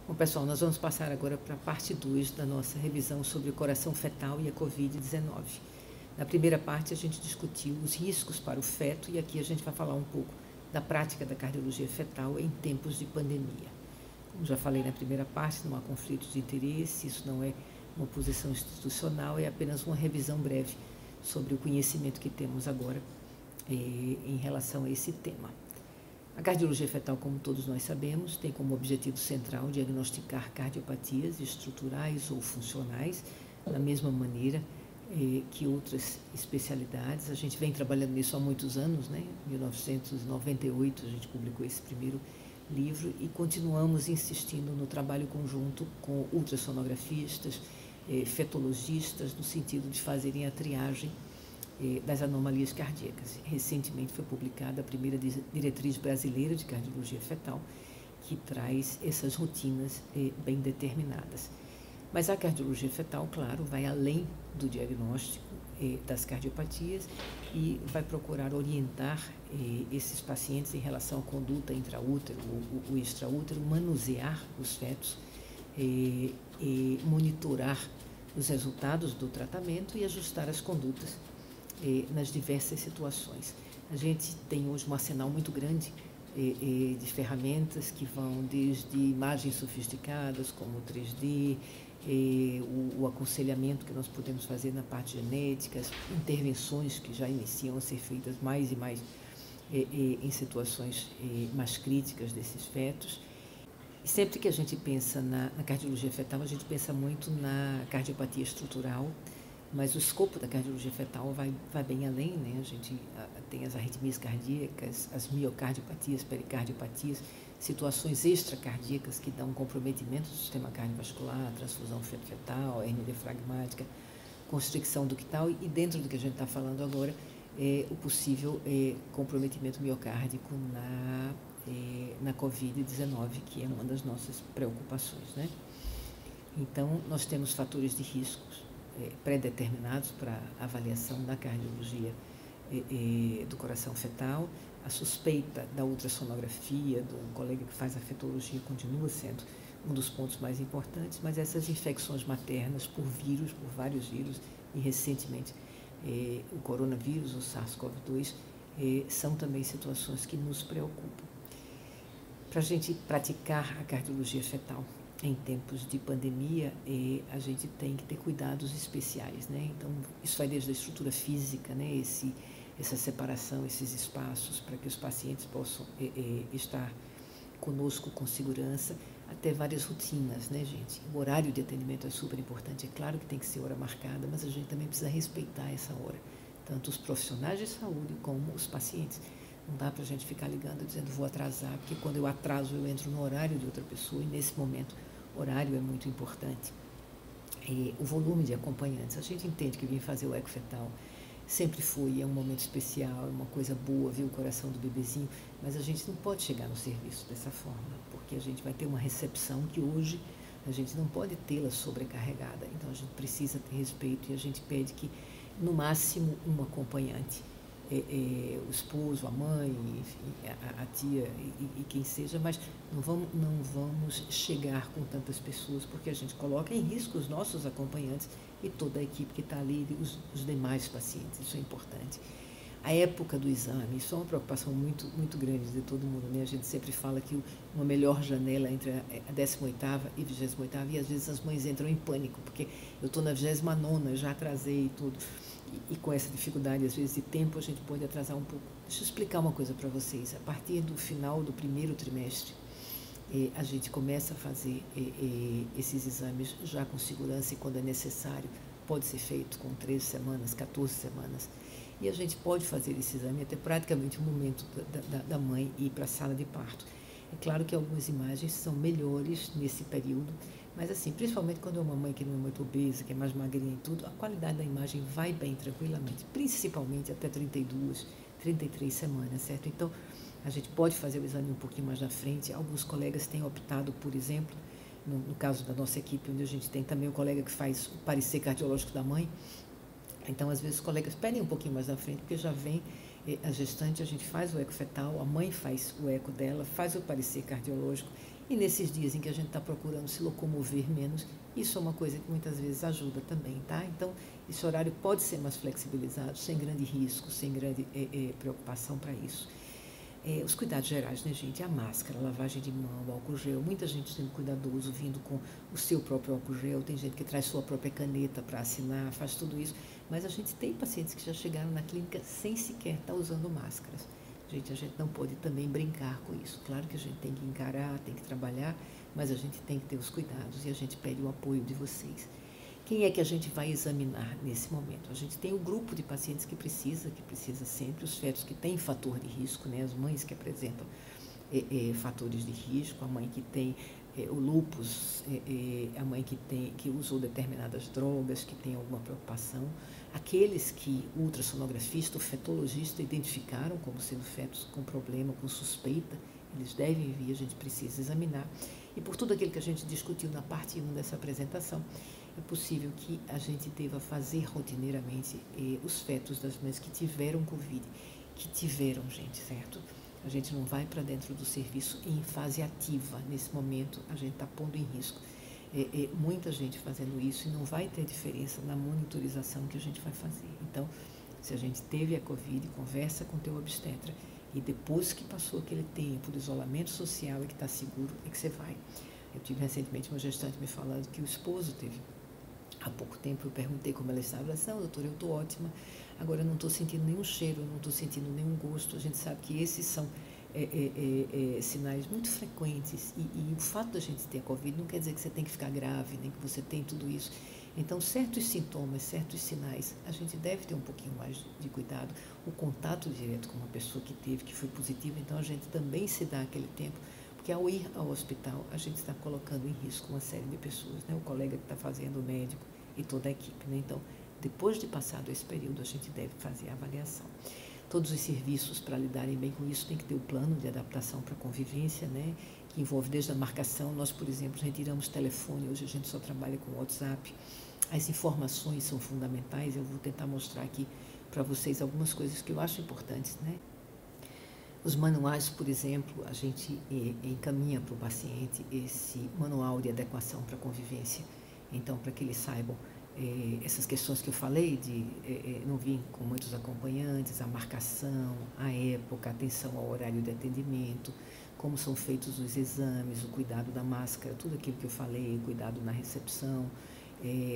Bom, pessoal, nós vamos passar agora para a parte 2 da nossa revisão sobre o coração fetal e a Covid-19. Na primeira parte, a gente discutiu os riscos para o feto e aqui a gente vai falar um pouco da prática da cardiologia fetal em tempos de pandemia. Como já falei na primeira parte, não há conflito de interesse, isso não é uma posição institucional, é apenas uma revisão breve sobre o conhecimento que temos agora em relação a esse tema. A cardiologia fetal, como todos nós sabemos, tem como objetivo central diagnosticar cardiopatias estruturais ou funcionais, da mesma maneira que outras especialidades. A gente vem trabalhando nisso há muitos anos, né? Em 1998 a gente publicou esse primeiro livro e continuamos insistindo no trabalho conjunto com ultrassonografistas, fetologistas, no sentido de fazerem a triagem das anomalias cardíacas. Recentemente foi publicada a primeira diretriz brasileira de cardiologia fetal, que traz essas rotinas bem determinadas. Mas a cardiologia fetal, claro, vai além do diagnóstico das cardiopatias e vai procurar orientar esses pacientes em relação à conduta intraútero ou extraútero, manusear os fetos, monitorar os resultados do tratamento e ajustar as condutas nas diversas situações. A gente tem hoje um arsenal muito grande de ferramentas que vão desde imagens sofisticadas como o 3D, o aconselhamento que nós podemos fazer na parte genética, as intervenções que já iniciam a ser feitas mais e mais em situações mais críticas desses fetos. E sempre que a gente pensa na cardiologia fetal, a gente pensa muito na cardiopatia estrutural, mas o escopo da cardiologia fetal vai bem além, né? A gente tem as arritmias cardíacas, as miocardiopatias, pericardiopatias, situações extracardíacas que dão comprometimento do sistema cardiovascular, transfusão feto-fetal, hernia diafragmática, constricção ductal e dentro do que a gente está falando agora, o possível comprometimento miocárdico na Covid-19, que é uma das nossas preocupações, né? Então, nós temos fatores de riscos pré-determinados para avaliação da cardiologia do coração fetal. A suspeita da ultrassonografia do colega que faz a fetologia continua sendo um dos pontos mais importantes, mas essas infecções maternas por vírus, por vários vírus, e recentemente o coronavírus, o SARS-CoV-2, são também situações que nos preocupam. Para a gente praticar a cardiologia fetal em tempos de pandemia, a gente tem que ter cuidados especiais, né? Então, isso vai desde a estrutura física, né? Essa separação, esses espaços para que os pacientes possam estar conosco com segurança, até várias rotinas, né, gente? O horário de atendimento é super importante, é claro que tem que ser hora marcada, mas a gente também precisa respeitar essa hora, tanto os profissionais de saúde como os pacientes. Não dá para a gente ficar ligando dizendo vou atrasar, porque quando eu atraso eu entro no horário de outra pessoa e nesse momento o horário é muito importante. O volume de acompanhantes, a gente entende que vir fazer o eco fetal sempre foi, é um momento especial, é uma coisa boa ver o coração do bebezinho, mas a gente não pode chegar no serviço dessa forma, porque a gente vai ter uma recepção que hoje a gente não pode tê-la sobrecarregada, então a gente precisa ter respeito e a gente pede que no máximo um acompanhante, o esposo, a mãe, enfim, a tia e quem seja, mas não vamos chegar com tantas pessoas, porque a gente coloca em risco os nossos acompanhantes e toda a equipe que está ali, os demais pacientes, isso é importante. A época do exame, isso é uma preocupação muito, muito grande de todo mundo, né? A gente sempre fala que uma melhor janela entre a 18ª e 28ª, e às vezes as mães entram em pânico, porque eu estou na 29ª, já atrasei e tudo. E com essa dificuldade, às vezes, de tempo, a gente pode atrasar um pouco. Deixa eu explicar uma coisa para vocês. A partir do final do primeiro trimestre, a gente começa a fazer esses exames já com segurança e, quando é necessário, pode ser feito com 13 semanas, 14 semanas. E a gente pode fazer esse exame até praticamente o momento da mãe ir para a sala de parto. É claro que algumas imagens são melhores nesse período, mas assim, principalmente quando é uma mãe que não é muito obesa, que é mais magrinha e tudo, a qualidade da imagem vai bem tranquilamente, principalmente até 32, 33 semanas, certo? Então, a gente pode fazer o exame um pouquinho mais na frente. Alguns colegas têm optado, por exemplo, no caso da nossa equipe, onde a gente tem também o colega que faz o parecer cardiológico da mãe, então, às vezes, os colegas pedem um pouquinho mais na frente, porque já vem a gestante, a gente faz o eco fetal, a mãe faz o eco dela, faz o parecer cardiológico E nesses dias em que a gente está procurando se locomover menos, isso é uma coisa que muitas vezes ajuda também, tá? Então, esse horário pode ser mais flexibilizado, sem grande risco, sem grande preocupação para isso. Os cuidados gerais, né, gente? A máscara, a lavagem de mão, o álcool gel. Muita gente sendo cuidadoso, vindo com o seu próprio álcool gel. Tem gente que traz sua própria caneta para assinar, faz tudo isso. Mas a gente tem pacientes que já chegaram na clínica sem sequer estar usando máscaras. Gente, a gente não pode também brincar com isso. Claro que a gente tem que encarar, tem que trabalhar, mas a gente tem que ter os cuidados e a gente pede o apoio de vocês. Quem é que a gente vai examinar nesse momento? A gente tem o grupo de pacientes que precisa sempre, os fetos que têm fator de risco, né? As mães que apresentam fatores de risco, a mãe que tem o lúpus, a mãe que usou determinadas drogas, que tem alguma preocupação, aqueles que o ultrassonografista, o fetologista identificaram como sendo fetos com problema, com suspeita, eles devem vir, a gente precisa examinar. E por tudo aquilo que a gente discutiu na parte 1 dessa apresentação, é possível que a gente deva fazer rotineiramente os fetos das mães que tiveram Covid, gente, certo? A gente não vai para dentro do serviço em fase ativa. Nesse momento, a gente está pondo em risco muita gente fazendo isso e não vai ter diferença na monitorização que a gente vai fazer. Então, se a gente teve a Covid, conversa com o teu obstetra e depois que passou aquele tempo do isolamento social e que está seguro, é que você vai. Eu tive recentemente uma gestante me falando que o esposo teve. Há pouco tempo eu perguntei como ela estava. Ela disse, não, doutora, eu estou ótima, agora eu não estou sentindo nenhum cheiro, eu não estou sentindo nenhum gosto. A gente sabe que esses são sinais muito frequentes e o fato da gente ter a Covid não quer dizer que você tem que ficar grave, nem que você tem tudo isso. Então, certos sintomas, certos sinais, a gente deve ter um pouquinho mais de cuidado. O contato direto com uma pessoa que teve, que foi positiva, então a gente também se dá aquele tempo, porque ao ir ao hospital, a gente está colocando em risco uma série de pessoas, né? O colega que está fazendo, o médico e toda a equipe, né? Então, depois de passado esse período, a gente deve fazer a avaliação. Todos os serviços, para lidarem bem com isso, tem que ter o plano de adaptação para a convivência, né? Que envolve desde a marcação. Nós, por exemplo, retiramos telefone, hoje a gente só trabalha com WhatsApp. As informações são fundamentais, eu vou tentar mostrar aqui para vocês algumas coisas que eu acho importantes, né? Os manuais, por exemplo, a gente encaminha para o paciente esse manual de adequação para a convivência. Então, para que eles saibam essas questões que eu falei, de não vir com muitos acompanhantes, a marcação, a época, a atenção ao horário de atendimento, como são feitos os exames, o cuidado da máscara, tudo aquilo que eu falei, o cuidado na recepção,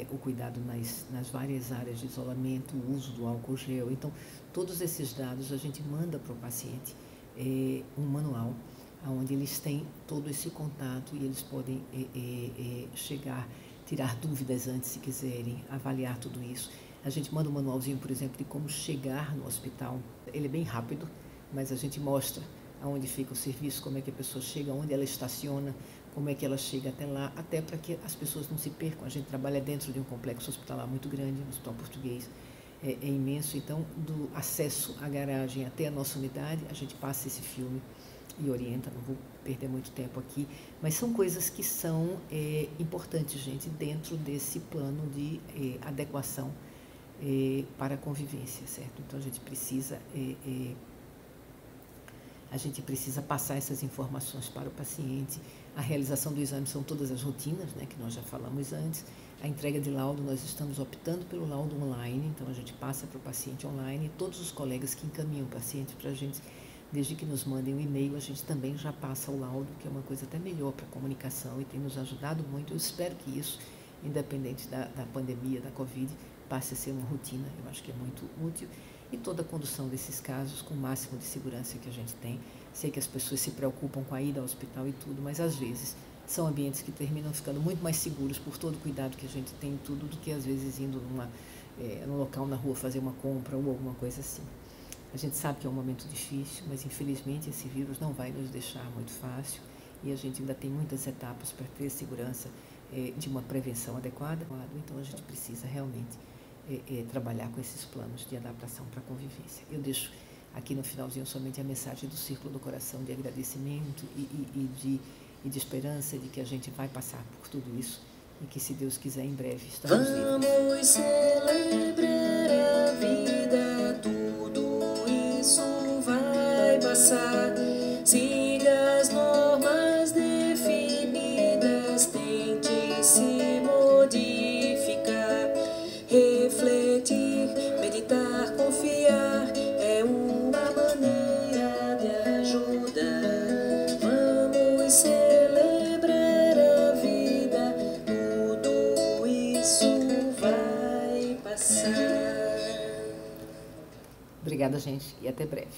o cuidado nas várias áreas de isolamento, o uso do álcool gel. Então, todos esses dados a gente manda para o paciente um manual, onde eles têm todo esse contato e eles podem chegar, tirar dúvidas antes, se quiserem, avaliar tudo isso. A gente manda um manualzinho, por exemplo, de como chegar no hospital. Ele é bem rápido, mas a gente mostra aonde fica o serviço, como é que a pessoa chega, onde ela estaciona, como é que ela chega até lá, até para que as pessoas não se percam. A gente trabalha dentro de um complexo hospitalar muito grande, o Hospital Português é imenso, então do acesso à garagem até a nossa unidade, a gente passa esse filme e orienta, não vou perder muito tempo aqui, mas são coisas que são importantes, gente, dentro desse plano de adequação para a convivência, certo? Então a gente precisa passar essas informações para o paciente. A realização do exame são todas as rotinas, né, que nós já falamos antes. A entrega de laudo, nós estamos optando pelo laudo online, então a gente passa para o paciente online. E todos os colegas que encaminham o paciente para a gente, desde que nos mandem um e-mail, a gente também já passa o laudo, que é uma coisa até melhor para a comunicação e tem nos ajudado muito. Eu espero que isso, independente da pandemia, da Covid, passe a ser uma rotina. Eu acho que é muito útil. E toda a condução desses casos com o máximo de segurança que a gente tem. Sei que as pessoas se preocupam com a ida ao hospital e tudo, mas às vezes são ambientes que terminam ficando muito mais seguros por todo o cuidado que a gente tem em tudo, do que às vezes indo num local na rua fazer uma compra ou alguma coisa assim. A gente sabe que é um momento difícil, mas infelizmente esse vírus não vai nos deixar muito fácil e a gente ainda tem muitas etapas para ter segurança de uma prevenção adequada. Então a gente precisa realmente trabalhar com esses planos de adaptação para a convivência. Eu deixo aqui no finalzinho somente a mensagem do Círculo do Coração de agradecimento e de esperança de que a gente vai passar por tudo isso e que, se Deus quiser, em breve estamos livres. Vamos celebrar a vida, tudo isso vai passar. Siga as normas definidas. celebrar a vida, tudo isso vai passar. Obrigada, gente, e até breve.